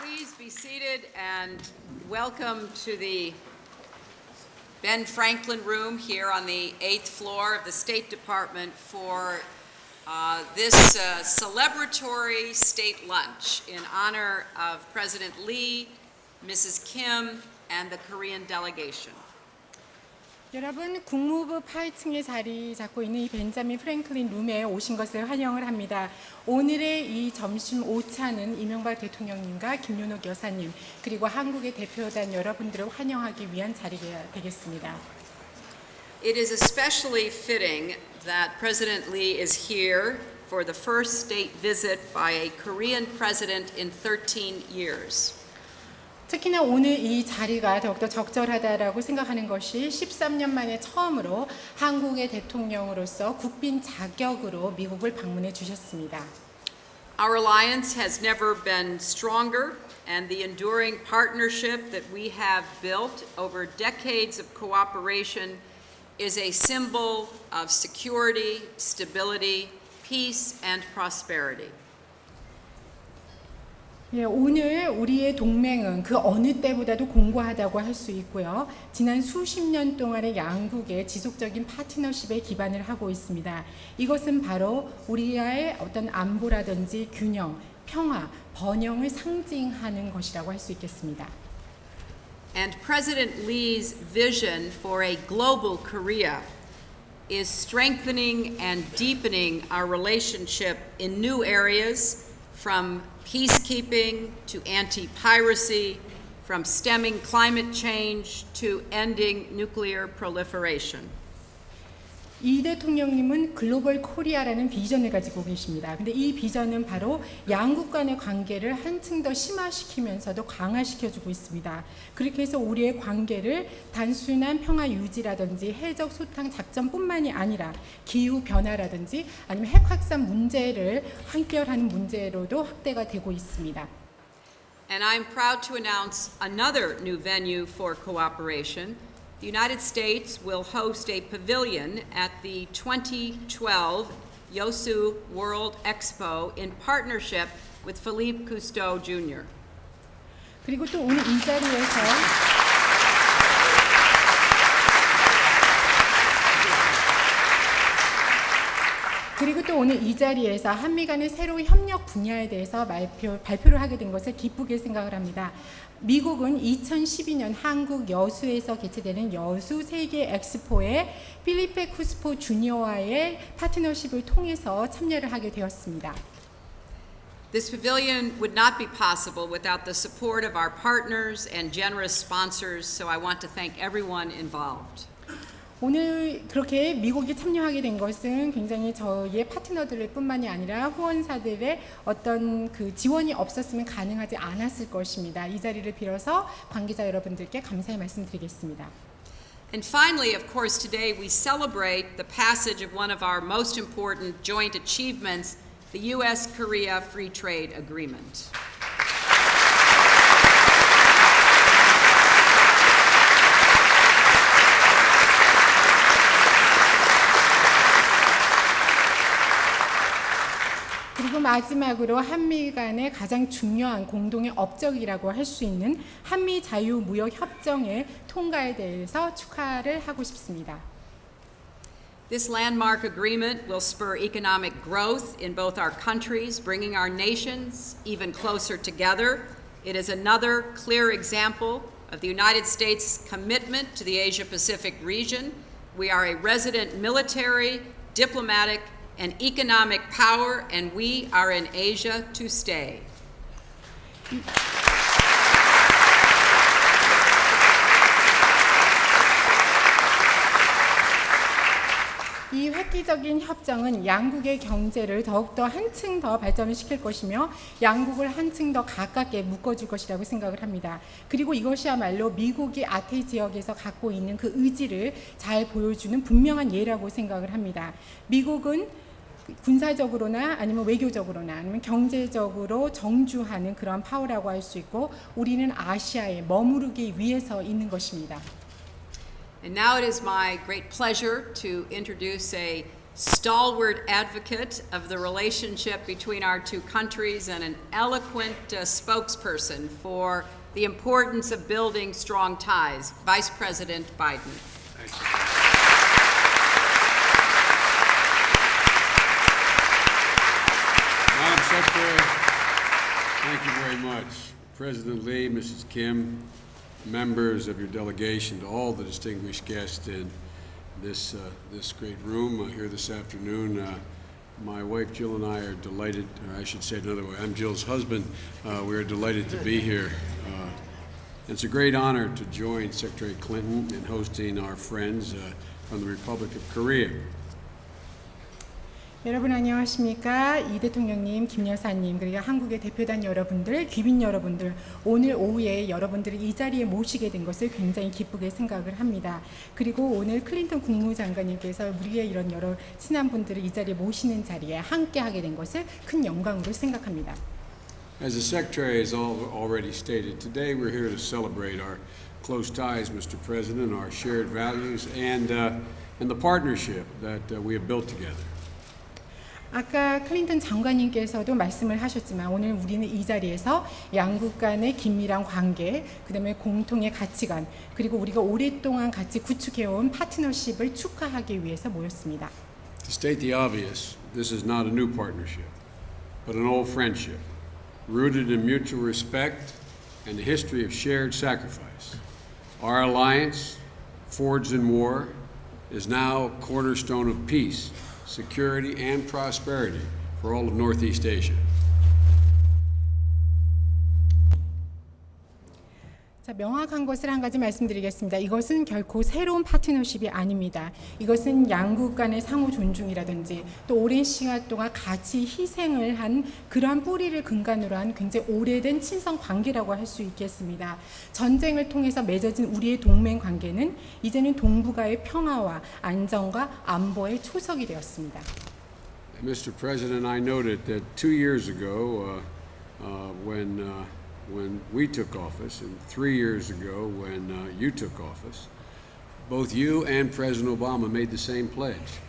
Please be seated and welcome to the Ben Franklin Room here on the 8th floor of the State Department for this celebratory state lunch in honor of President Lee, Mrs. Kim, and the Korean delegation. 여러분, 국무부 8층에 자리 잡고 있는 이 벤자민 프랭클린 룸에 오신 것을 환영을 합니다. 오늘의 이 점심 오차는 이명박 대통령님과 김윤옥 여사님 그리고 한국의 대표단 여러분들을 환영하기 위한 자리가 되겠습니다. It is especially fitting that President Lee is here for the first state visit by a Korean president in 13 years. 특히나 오늘 이 자리가 더욱더 적절하다라고 생각하는 것이 13년 만에 처음으로 한국의 대통령으로서 국빈 자격으로 미국을 방문해 주셨습니다. Our alliance has never been stronger, and the enduring partnership that we have built over decades of cooperation is a symbol of security, stability, peace, and prosperity. 예, 오늘 우리의 동맹은 그 어느 때보다도 공고하다고 할 수 있고요. 지난 수십 년 동안의 양국의 지속적인 파트너십에 기반을 하고 있습니다. 이것은 바로 우리의 어떤 안보라든지 균형, 평화, 번영을 상징하는 것이라고 할 수 있겠습니다. And President Lee's vision for a global Korea is strengthening and deepening our relationship in new areas, from peacekeeping to anti-piracy, from stemming climate change to ending nuclear proliferation. 이 대통령님은 글로벌 코리아라는 비전을 가지고 계십니다. 근데 이 비전은 바로 양국 간의 관계를 한층 더 심화시키면서도 강화시켜주고 있습니다. 그렇게 해서 우리의 관계를 단순한 평화 유지라든지 해적 소탕 작전뿐만이 아니라 기후 변화라든지 아니면 핵 확산 문제를 한결하는 문제로도 확대가 되고 있습니다. And I'm proud to announce another new venue for cooperation. The United States will host a pavilion at the 2012 Yosu World Expo in partnership with Philippe Cousteau Jr. 그리고 또 오늘 이 자리에서 한미 간의 새로운 협력 분야에 대해서 발표를 하게 된 것을 기쁘게 생각을 합니다. 미국은 2012년 한국 여수에서 개최되는 여수 세계 엑스포에 필리페 쿠스포 주니어와의 파트너십을 통해서 참여를 하게 되었습니다. This pavilion would not be possible without the support of our partners and generous sponsors, so I want to thank everyone involved. 오늘 그렇게 미국이 참여하게 된 것은 굉장히 저희의 파트너들 뿐만이 아니라 후원사들의 어떤 그 지원이 없었으면 가능하지 않았을 것입니다. 이 자리를 빌어서 관계자 여러분들께 감사의 말씀드리겠습니다. And finally, of course, today we celebrate the passage of one of our most important joint achievements, the U.S.-Korea Free Trade Agreement. 그리고 마지막으로 한미 간의 가장 중요한 공동의 업적이라고 할 수 있는 한미 자유무역협정의 통과에 대해서 축하를 하고 싶습니다. This landmark agreement will spur economic growth in both our countries, bringing our nations even closer together. It is another clear example of the United States' commitment to the Asia-Pacific region. We are a resident military, diplomatic, and economic power, and we are in Asia to stay. 이 획기적인 협정은 양국의 경제를 더욱더 한층 더 발전을 시킬 것이며 양국을 한층 더 가깝게 묶어줄 것이라고 생각을 합니다. 그리고 이것이야말로 미국이 아태 지역에서 갖고 있는 그 의지를 잘 보여주는 분명한 예라고 생각을 합니다. 미국은 군사적으로나 아니면 외교적으로나 아니면 경제적으로 정주하는 그런 파워라고 할 수 있고 우리는 아시아에 머무르기 위해서 있는 것입니다. And now it is my great pleasure to introduce a stalwart advocate of the relationship between our two countries and an eloquent spokesperson for the importance of building strong ties, Vice President Biden. Thank you. Madam Secretary, thank you very much. President Lee, Mrs. Kim, members of your delegation, to all the distinguished guests in this great room here this afternoon. My wife Jill and I are delighted, or I should say it another way, I'm Jill's husband. We are delighted to be here. It's a great honor to join Secretary Clinton in hosting our friends from the Republic of Korea. 여러분 안녕하십니까? 이 대통령님, 김 여사님, 그리고 한국의 대표단 여러분들, 귀빈 여러분들, 오늘 오후에 여러분들을 이 자리에 모시게 된 것을 굉장히 기쁘게 생각을 합니다. 그리고 오늘 클린턴 국무장관님께서 우리의 이런 여러 친한 분들을 이 자리에 모시는 자리에 함께하게 된 것을 큰 영광으로 생각합니다. As the Secretary has already stated, today we're here to celebrate our close ties, Mr. President, our shared values, and the partnership that we have built together. 아까 클린턴 장관님께서도 말씀을 하셨지만 오늘 우리는 이 자리에서 양국 간의 긴밀한 관계, 그다음에 공통의 가치관, 그리고 우리가 오랫동안 같이 구축해온 파트너십을 축하하기 위해서 모였습니다. To state the obvious, this is not a new partnership, but an old friendship, rooted in mutual respect and the history of shared sacrifice. Our alliance, forged in war, is now a cornerstone of peace, security, and prosperity for all of Northeast Asia. 자, 명확한 것을 한 가지 말씀드리겠습니다. 이것은 결코 새로운 파트너십이 아닙니다. 이것은 양국 간의 상호 존중이라든지 또 오랜 시간 동안 같이 희생을 한 그러한 뿌리를 근간으로 한 굉장히 오래된 친선 관계라고 할 수 있겠습니다. 전쟁을 통해서 맺어진 우리의 동맹 관계는 이제는 동북아의 평화와 안정과 안보의 초석이 되었습니다. Mr. President, I noted that 2 years ago, when we took office, and 3 years ago when you took office, both you and President Obama made the same pledge.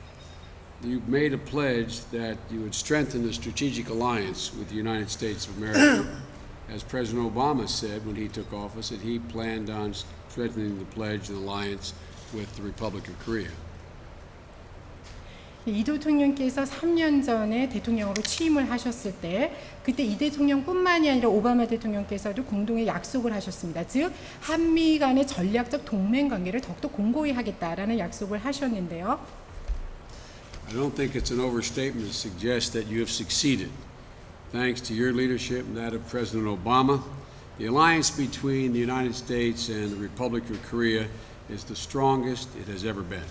You made a pledge that you would strengthen the strategic alliance with the United States of America. As President Obama said when he took office, that he planned on strengthening the pledge and alliance with the Republic of Korea. 이 대통령께서 3년 전에 대통령으로 취임을 하셨을 때 그때 이 대통령뿐만이 아니라 오바마 대통령께서도 공동의 약속을 하셨습니다. 즉 한미 간의 전략적 동맹 관계를 더욱더 공고히 하겠다라는 약속을 하셨는데요. I don't think it's an overstatement to suggest that you have succeeded. Thanks to your leadership and that of President Obama, the alliance between the United States and the Republic of Korea is the strongest it has ever been.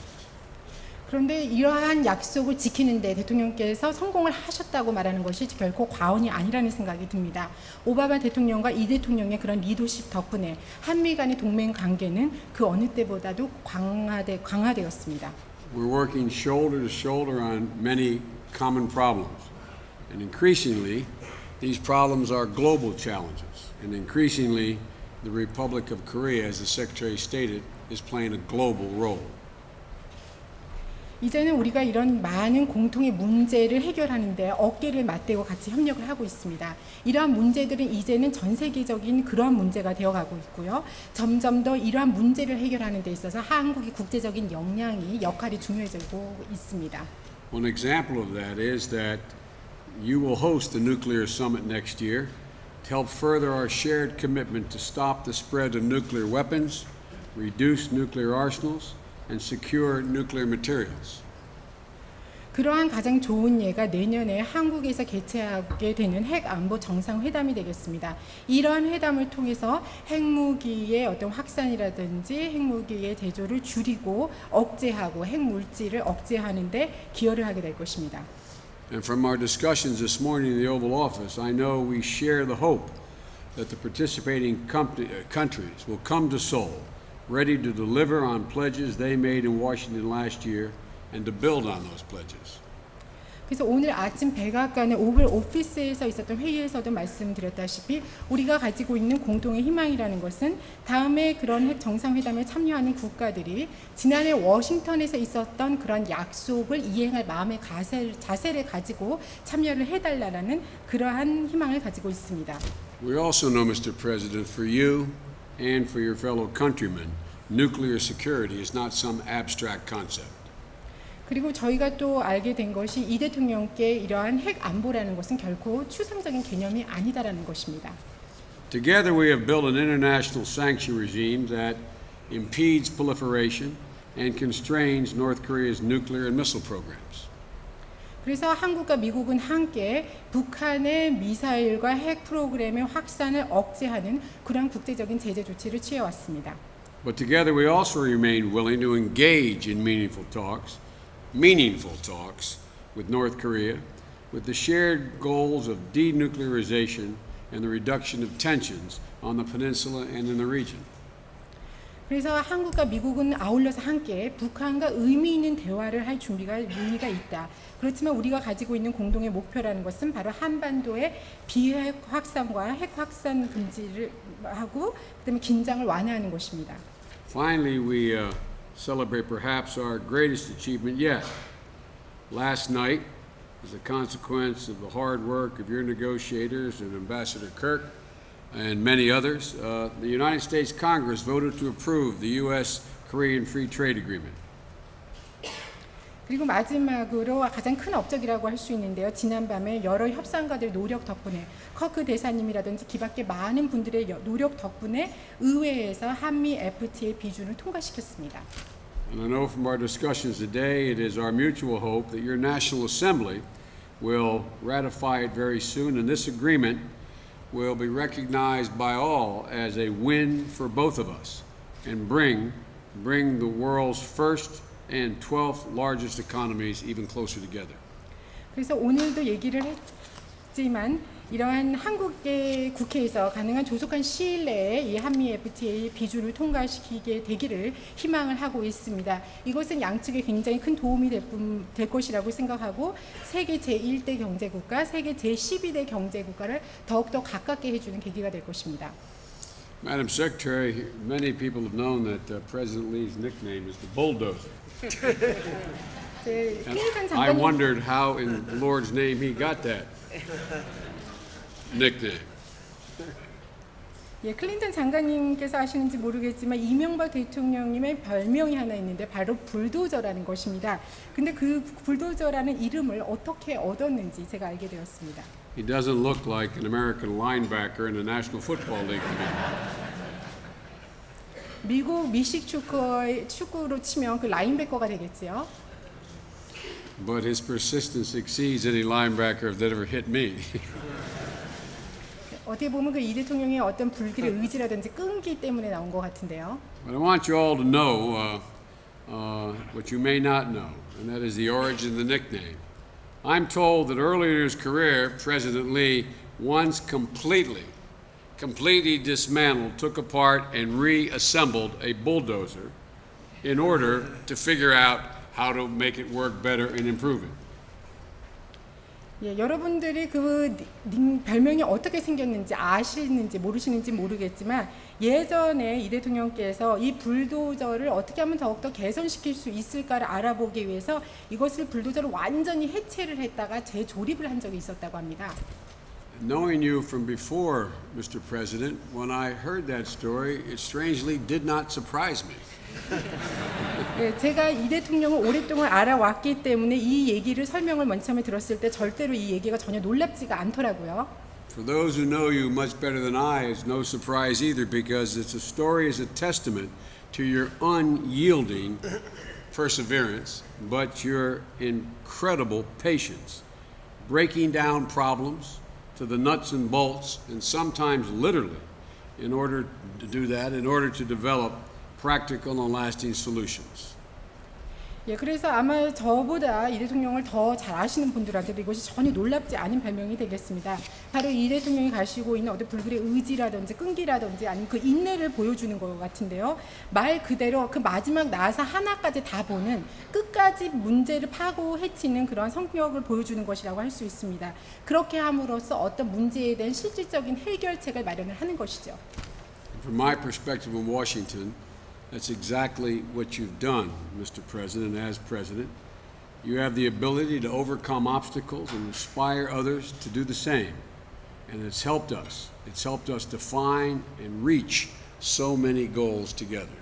그런데 이러한 약속을 지키는데 대통령께서 성공을 하셨다고 말하는 것이 결코 과언이 아니라는 생각이 듭니다. 오바마 대통령과 이 대통령의 그런 리더십 덕분에 한미 간의 동맹 관계는 그 어느 때보다도 강화되었습니다. We're working shoulder to shoulder on many common problems. And increasingly, these problems are global challenges. And increasingly, the Republic of Korea, as the Secretary stated, is playing a global role. 이제는 우리가 이런 많은 공통의 문제를 해결하는데 어깨를 맞대고 같이 협력을 하고 있습니다. 이러한 문제들은 이제는 전 세계적인 그러한 문제가 되어가고 있고요. 점점 더 이러한 문제를 해결하는 데 있어서 한국의 국제적인 역할이 중요해지고 있습니다. One example of that is that you will host the nuclear summit next year to help further our shared commitment to stop the spread of nuclear weapons, reduce nuclear arsenals, and secure nuclear materials. 그러한 가장 좋은 예가 내년에 한국에서 개최하게 되는 핵안보 정상회담이 되겠습니다. 이러한 회담을 통해서 핵무기의 어떤 확산이라든지 핵무기의 대조를 줄이고 억제하고 핵물질을 억제하는 데 기여를 하게 될 것입니다. And from our discussions this morning in the Oval Office, I know we share the hope that the participating countries will come to Seoul ready to deliver on pledges they made in Washington last year and to build on those pledges. 그래서 오늘 아침 백악관의 오글 오피스에서 있었던 회의에서도 말씀드렸다시피 우리가 가지고 있는 공동의 희망이라는 것은 다음에 그런 핵 정상회담에 참여하는 국가들이 지난해 워싱턴에서 있었던 그런 약속을 이행할 마음의 자세를 가지고 참여를 해달라는 그러한 희망을 가지고 있습니다. We also know, Mr. President, for you and for your fellow countrymen, nuclear security is not some abstract concept. 그리고 저희가 또 알게 된 것이 이 대통령께 이러한 핵 안보라는 것은 결코 추상적인 개념이 아니다라는 것입니다. Together we have built an international sanction regime that impedes proliferation and constrains North Korea's nuclear and missile programs. 그래서 한국과 미국은 함께 북한의 미사일과 핵 프로그램의 확산을 억제하는 그런 국제적인 제재 조치를 취해왔습니다. But together we also remain willing to engage in meaningful talks with North Korea, with the shared goals of denuclearization and the reduction of tensions on the peninsula and in the region. 그래서 한국과 미국은 아울러서 함께 북한과 의미 있는 대화를 할 용의가 있다. 그렇지만 우리가 가지고 있는 공동의 목표라는 것은 바로 한반도의 비핵 확산과 핵 확산 금지를 하고 그다음에 긴장을 완화하는 것입니다. Finally, we celebrate perhaps our greatest achievement yet. Last night, as a consequence of the hard work of your negotiators and Ambassador Kirk and many others, the United States Congress voted to approve the U.S.-Korean Free Trade Agreement. 그리고 마지막으로 가장 큰 업적이라고 할 수 있는데요. 지난밤에 여러 협상가들의 노력 덕분에 커크 대사님이라든지 기밖에 많은 분들의 노력 덕분에 의회에서 한미 FTA 비준을 통과시켰습니다. And I know from our discussions today, it is our mutual hope that your National Assembly will ratify it very soon, and this agreement will be recognized by all as a win for both of us and bring the world's first and 12th largest economies even closer together. 그래서 오늘도 얘기를 했지만 이러한 한국의 국회에서 가능한 조속한 시일 내에 이 한미 FTA 비준을 통과시키게 되기를 희망을 하고 있습니다. 이것은 양측에 굉장히 큰 도움이 될 것이라고 생각하고 세계 제1대 경제국가, 세계 제12대 경제국가를 더욱더 가깝게 해주는 계기가 될 것입니다. Madam Secretary, many people have known that President Lee's nickname is the bulldozer. And I wondered how in the Lord's name he got that nickname. 예, 클린턴 장관님께서 아시는지 모르겠지만 이명박 대통령님의 별명이 하나 있는데 바로 불도저라는 것입니다. 근데 그 불도저라는 이름을 어떻게 얻었는지 제가 알게 되었습니다. He doesn't look like an American linebacker in the National Football League to me. 미국 미식 축구로 치면 그 라인베커가 되겠지요. But his persistence exceeds any linebacker that ever hit me. 어떻게 보면 그 이 대통령의 어떤 불길의 의지라든지 끈기 때문에 나온 것 같은데요. But I want you all to know what you may not know, and that is the origin of the nickname. I'm told that early in his career, President Lee once completely dismantled, took apart, and reassembled a bulldozer in order to figure out how to make it work better and improve it. 예, 여러분들이 그 별명이 어떻게 생겼는지 아시는지 모르시는지 모르겠지만 예전에 이 대통령께서 이 불도저를 어떻게 하면 더욱더 개선시킬 수 있을까를 알아보기 위해서 이것을 불도저를 완전히 해체를 했다가 재조립을 한 적이 있었다고 합니다. Knowing you from before, Mr. President, when I heard that story, it strangely did not surprise me. 네, 제가 이 대통령을 오랫동안 알아왔기 때문에 이 얘기를 설명을 맨 처음에 들었을 때 절대로 이 얘기가 전혀 놀랍지가 않더라고요. For those who know you much better than I, it's no surprise either because it's a story is a testament to your unyielding perseverance, but your incredible patience, breaking down problems to the nuts and bolts, and sometimes literally, in order to do that, in order to develop practical and lasting solutions. 예, 그래서 아마 저보다 이 대통령을 더 잘 아시는 분들한테도 이것이 전혀 놀랍지 않은 발명이 되겠습니다. 바로 이 대통령이 가지고 있는 어떤 불굴의 의지라든지 끈기라든지 아니면 그 인내를 보여주는 것 같은데요. 말 그대로 그 마지막 나사 하나까지 다 보는 끝까지 문제를 파고 헤치는 그런 성격을 보여주는 것이라고 할 수 있습니다. 그렇게 함으로써 어떤 문제에 대한 실질적인 해결책을 마련을 하는 것이죠. From my perspective in Washington, that's exactly what you've done, Mr. President, as President. You have the ability to overcome obstacles and inspire others to do the same. And it's helped us. It's helped us define and reach so many goals together.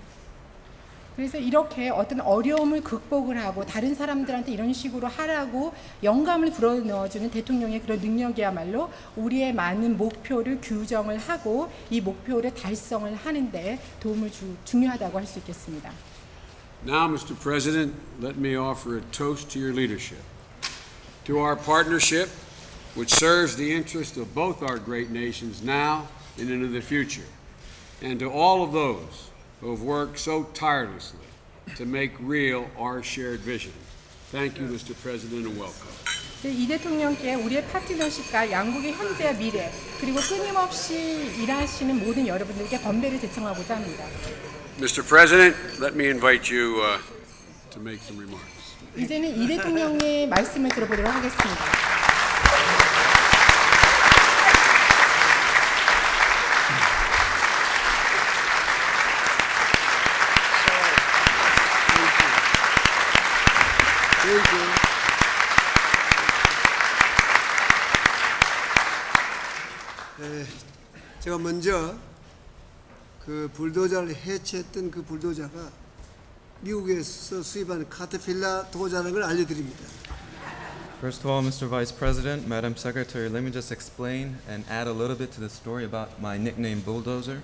그래서 이렇게 어떤 어려움을 극복을 하고 다른 사람들한테 이런 식으로 하라고 영감을 불어넣어주는 대통령의 그런 능력이야말로 우리의 많은 목표를 규정을 하고 이 목표를 달성을 하는데 도움을 중요하다고 할 수 있겠습니다. Now, Mr. President, let me offer a toast to your leadership, to our partnership, which serves the interest of both our great nations now and into the future, and to all of those who have worked so tirelessly to make real our shared vision. Thank you, Mr. President, and welcome. 이 대통령께 우리의 파트너십과 양국의 현재와 미래 그리고 끊임없이 일하시는 모든 여러분들께 건배를 제청하고자 합니다. Mr. President, let me invite you to make some remarks. 이제는 이 대통령의 말씀을 들어보도록 하겠습니다. 제가 먼저 그 불도저를 해체했던 그 불도저가 미국에서 수입한 카터필라 도자라는 걸 알려드립니다. First of all, Mr. Vice President, Madam Secretary, let me just explain and add a little bit to the story about my nickname Bulldozer.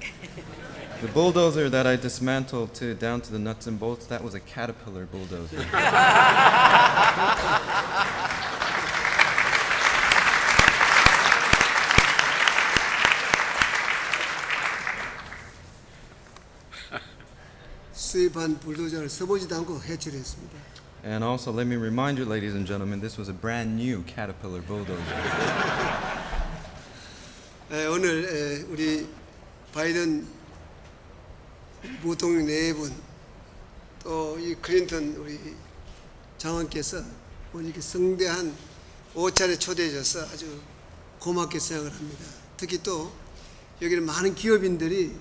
The bulldozer that I dismantled down to the nuts and bolts, that was a Caterpillar bulldozer. 수입한 불도저를 써보지도 않고 해체를 했습니다. And also, let me remind you, ladies and gentlemen, this was a brand new Caterpillar bulldozer. 오늘 우리 바이든 부통령 네 분, 또 이 클린턴 우리 장관께서 오늘 이렇게 성대한 5차례 초대해 줘서 아주 고맙게 생각을 합니다. 특히 또 여기는 많은 기업인들이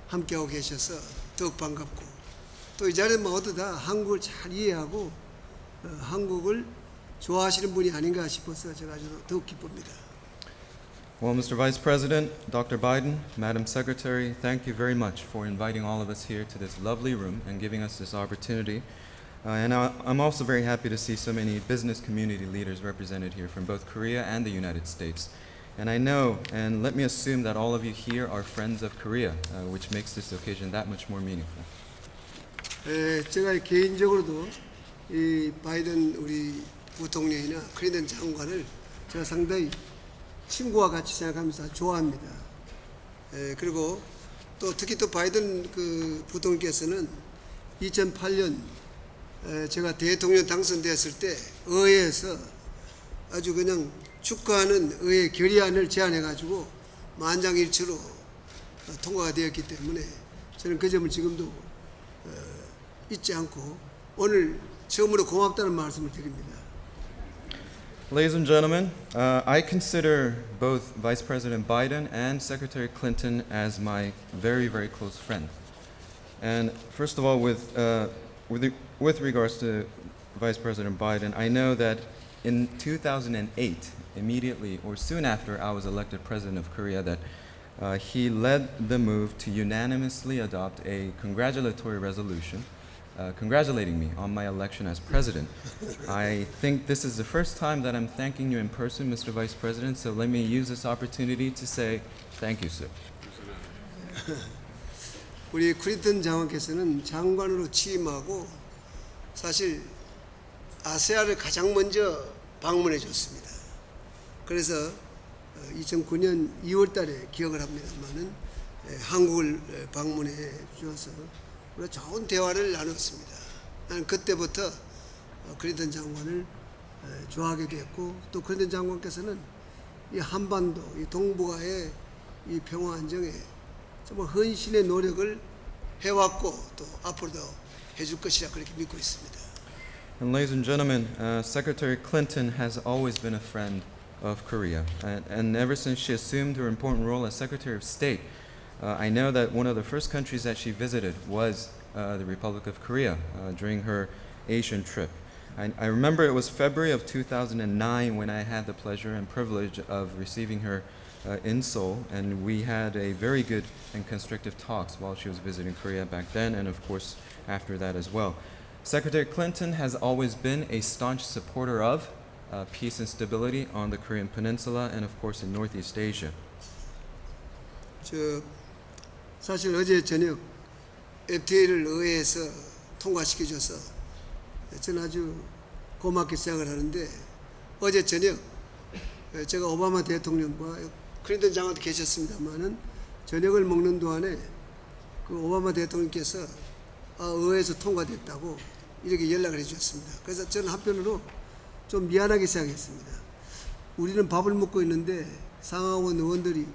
함께하고 계셔서 더욱 반갑고 또 이 자리에 모두 다 한국을 잘 이해하고 한국을 좋아하시는 분이 아닌가 싶어서 제가 아주 더욱 기쁩니다. Well, Mr. Vice President, Dr. Biden, Madam Secretary, thank you very much for inviting all of us here to this lovely room and giving us this opportunity. And I'm also very happy to see so many business community leaders represented here from both Korea and the United States. And I know, and let me assume that all of you here are friends of Korea, which makes this occasion that much more meaningful. 제가 개인적으로도 이 바이든 우리 부통령이나 클린턴 장관을 제가 상당히 친구와 같이 생각하면서 좋아합니다. 그리고 또 특히 또 바이든 그 부통령께서는 2008년 제가 대통령 당선되었을 때 의회에서 아주 그냥 축하하는 의회 결의안을 제안해가지고 만장일치로 통과가 되었기 때문에 저는 그 점을 지금도 잊지 않고 오늘 처음으로 고맙다는 말씀을 드립니다. Ladies and gentlemen, I consider both Vice President Biden and Secretary Clinton as my very, very close friend. And first of all, with regards to Vice President Biden, I know that in 2008, immediately or soon after I was elected President of Korea, that he led the move to unanimously adopt a congratulatory resolution congratulating me on my election as president. I think this is the first time that I'm thanking you in person, Mr. Vice President, so let me use this opportunity to say thank you, sir. 우리 클린턴 장관께서는 장관으로 취임하고 사실 아세아를 가장 먼저 방문해 줬습니다. 그래서 2009년 2월 달에 기억을 합니다만은 한국을 방문해 주셔서 우리가 좋은 대화를 나눴습니다. 나는 그때부터 클린턴 장관을 좋아하게 됐고 또 클린턴 장관께서는 이 한반도, 이 동북아의 이 평화 안정에 정말 헌신의 노력을 해왔고 또 앞으로도 해줄 것이라 그렇게 믿고 있습니다. And ladies and gentlemen, Secretary Clinton has always been a friend of Korea. And ever since she assumed her important role as Secretary of State, I know that one of the first countries that she visited was the Republic of Korea during her Asian trip. I remember it was February of 2009 when I had the pleasure and privilege of receiving her in Seoul, and we had a very good and constructive talks while she was visiting Korea back then, and of course after that as well. Secretary Clinton has always been a staunch supporter of peace and stability on the Korean Peninsula and of course in Northeast Asia. 사실 어제 저녁 FTA를 의회에서 통과시켜줘서 저는 아주 고맙게 생각을 하는데 어제 저녁 제가 오바마 대통령과 클린턴 장관도 계셨습니다만은 저녁을 먹는 동안에 그 오바마 대통령께서 의회에서 통과됐다고 이렇게 연락을 해주셨습니다. 그래서 저는 한편으로 좀 미안하게 생각했습니다. 우리는 밥을 먹고 있는데 상하원 의원들이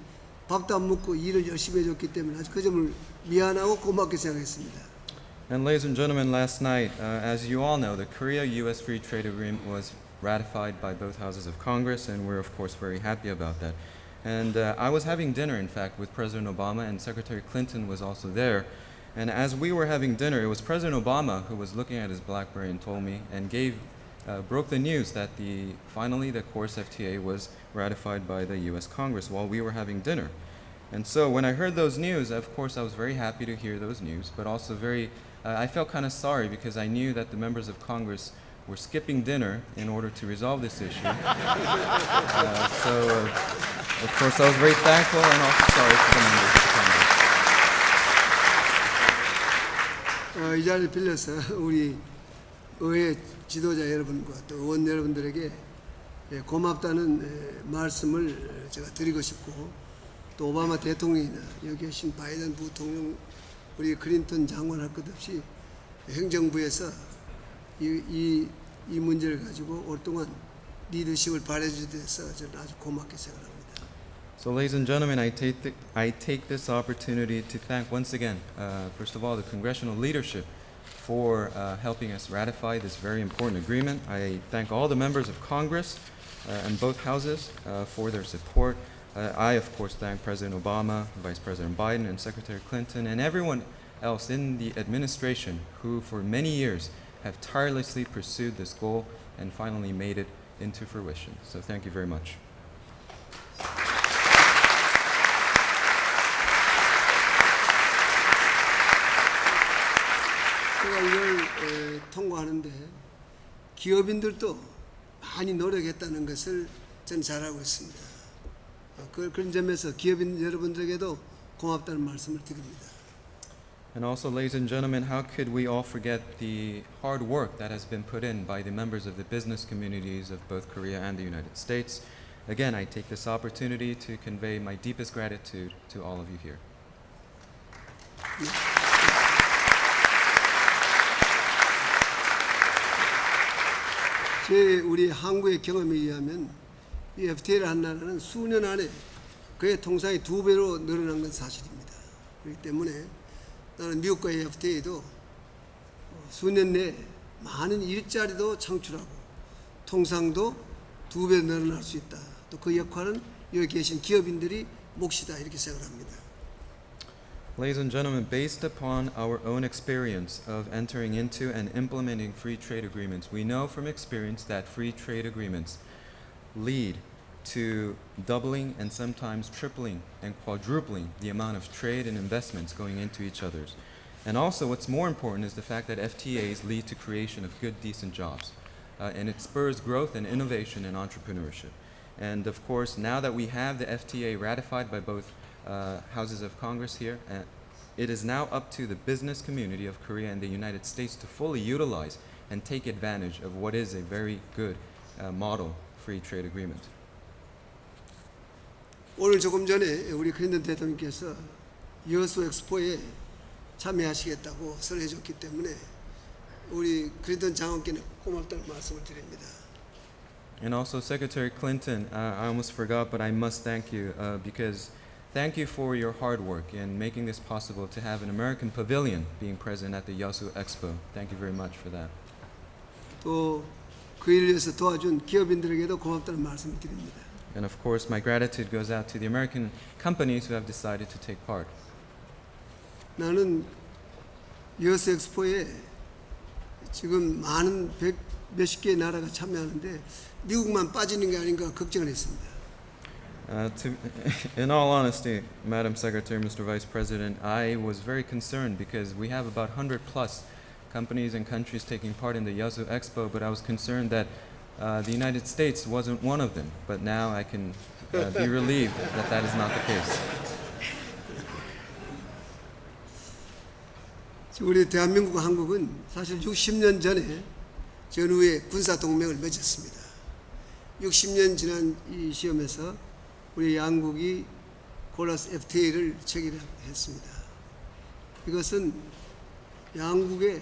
밥도 안 먹고 일을 열심히 해줬기 때문에 아주 그 점을 미안하고 고맙게 생각했습니다. And ladies and gentlemen, last night, as you all know, the Korea-U.S. Free Trade Agreement was ratified by both houses of Congress, and we're of course very happy about that. And I was having dinner, in fact, with President Obama, and Secretary Clinton was also there. And as we were having dinner, it was President Obama who was looking at his BlackBerry and told me and broke the news that finally the KORUS FTA was ratified by the U.S. Congress while we were having dinner. And so when I heard those news, of course, I was very happy to hear those news, but also I felt kind of sorry because I knew that the members of Congress were skipping dinner in order to resolve this issue. Of course, I was very thankful and also sorry for the members of Congress. 이 자리를 빌려서 우리 의회 지도자 여러분과 또 의원 여러분들에게 고맙다는 말씀을 제가 드리고 싶고 또 오바마 대통령이나 여기 계신 바이든 부통령 우리 클린턴 장관 할 것 없이 행정부에서 이 문제를 가지고 오랫동안 리더십을 발휘해주셔서 저는 아주 고맙게 생각합니다. So, ladies and gentlemen, I take this opportunity to thank once again, first of all, the congressional leadership for helping us ratify this very important agreement. I thank all the members of Congress and both houses for their support. I, of course, thank President Obama, Vice President Biden, and Secretary Clinton, and everyone else in the administration who, for many years, have tirelessly pursued this goal and finally made it into fruition. So, thank you very much. 제가 이걸 통과하는데 기업인들도 많이 노력했다는 것을 저는 잘 알고 있습니다. 그런 점에서 기업인 여러분들에게도 고맙다는 말씀을 드립니다. And also, ladies and gentlemen, how could we all forget the hard work that has been put in by the members of the business communities of both Korea and the United States? Again, I take this opportunity to convey my deepest gratitude to all of you here. 우리 한국의 경험에 의하면 이 FTA를 한 나라는 수년 안에 그의 통상이 2배로 늘어난 건 사실입니다. 그렇기 때문에 나는 미국과의 FTA도 수년 내에 많은 일자리도 창출하고 통상도 2배 늘어날 수 있다. 또 그 역할은 여기 계신 기업인들이 몫이다 이렇게 생각합니다. Ladies and gentlemen, based upon our own experience of entering into and implementing free trade agreements, we know from experience that free trade agreements lead to doubling and sometimes tripling and quadrupling the amount of trade and investments going into each other's. And also what's more important is the fact that FTAs lead to creation of good, decent jobs. And it spurs growth and innovation and entrepreneurship. And of course, now that we have the FTA ratified by both houses of Congress here, it is now up to the business community of Korea and the United States to fully utilize and take advantage of what is a very good model free trade agreement. 오늘 조금 전에 우리 클린턴 대통령께서 여수 엑스포에 참여하시겠다고 선언해 줬기 때문에 우리 클린턴 장관께는 고맙다는 말씀을 드립니다. And also, Secretary Clinton, I almost forgot, but I must thank you because thank you for your hard work in making this possible to have an American pavilion being present at the Yasu Expo. Thank you very much for that. 또 그 일을 위해서 도와준 기업인들에게도 고맙다는 말씀을 드립니다. And of course, my gratitude goes out to the American companies who have decided to take part. 나는 US 엑스포에 지금 많은 몇십 개의 나라가 참여하는데 미국만 빠지는 게 아닌가 걱정을 했습니다. In all honesty, Madam Secretary, Mr. Vice President, I was very concerned because we have about 100 plus companies and countries taking part in the Yasu Expo, but I was concerned that the United States wasn't one of them. But now I can be relieved that that is not the case. 우리 대한민국과 한국은 사실 60년 전에 전후에 군사 동맹을 맺었습니다. 60년 지난 이 시험에서 우리 양국이 골라서 FTA를 체결했습니다. 이것은 양국의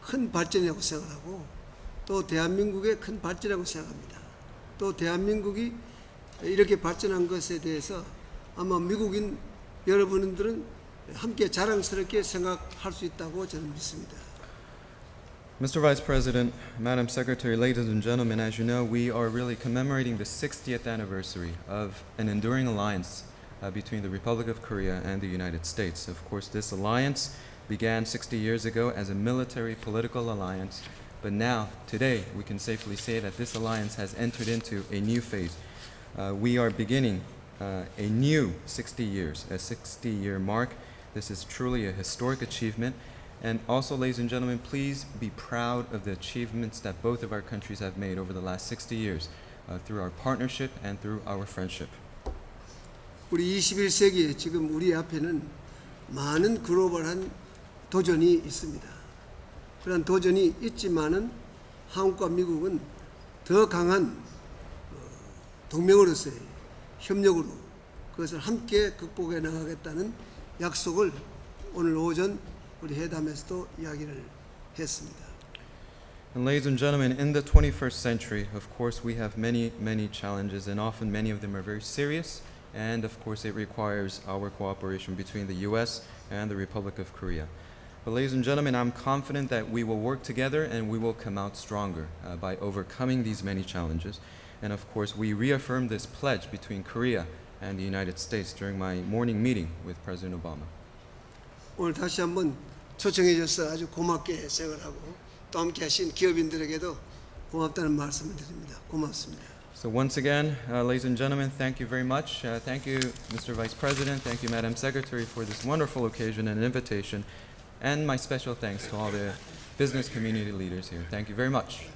큰 발전이라고 생각하고 또 대한민국의 큰 발전이라고 생각합니다. 또 대한민국이 이렇게 발전한 것에 대해서 아마 미국인 여러분들은 함께 자랑스럽게 생각할 수 있다고 저는 믿습니다. Mr. Vice President, Madam Secretary, ladies and gentlemen, as you know, we are really commemorating the 60th anniversary of an enduring alliance between the Republic of Korea and the United States. Of course, this alliance began 60 years ago as a military political alliance, but now, today, we can safely say that this alliance has entered into a new phase. We are beginning a new 60 years, a 60-year mark. This is truly a historic achievement. And also, ladies and gentlemen, please be proud of the achievements that both of our countries have made over the last 60 years through our partnership and through our friendship. 우리 21세기에 지금 우리 앞에는 많은 글로벌한 도전이 있습니다. 그런 도전이 있지만은 한국과 미국은 더 강한 동맹으로서의 협력으로 그것을 함께 극복해 나가겠다는 약속을 오늘 오전 우리 회담에서도 이야기를 했습니다. And ladies and gentlemen, in the 21st century, of course, we have many, many challenges, and often many of them are very serious, and of course, it requires our cooperation between the U.S. and the Republic of Korea. But ladies and gentlemen, I'm confident that we will work together and we will come out stronger by overcoming these many challenges. And of course, we reaffirmed this pledge between Korea and the United States during my morning meeting with President Obama. 오늘 다시 한번 초청해 주셔서 아주 고맙게 생각하고 또 함께 하신 기업인들에게도 고맙다는 말씀을 드립니다. 고맙습니다. So once again, ladies and gentlemen, thank you very much. Thank you, Mr. Vice President. Thank you, Madam Secretary, for this wonderful occasion and invitation. And my special thanks to all the business community leaders here. Thank you very much.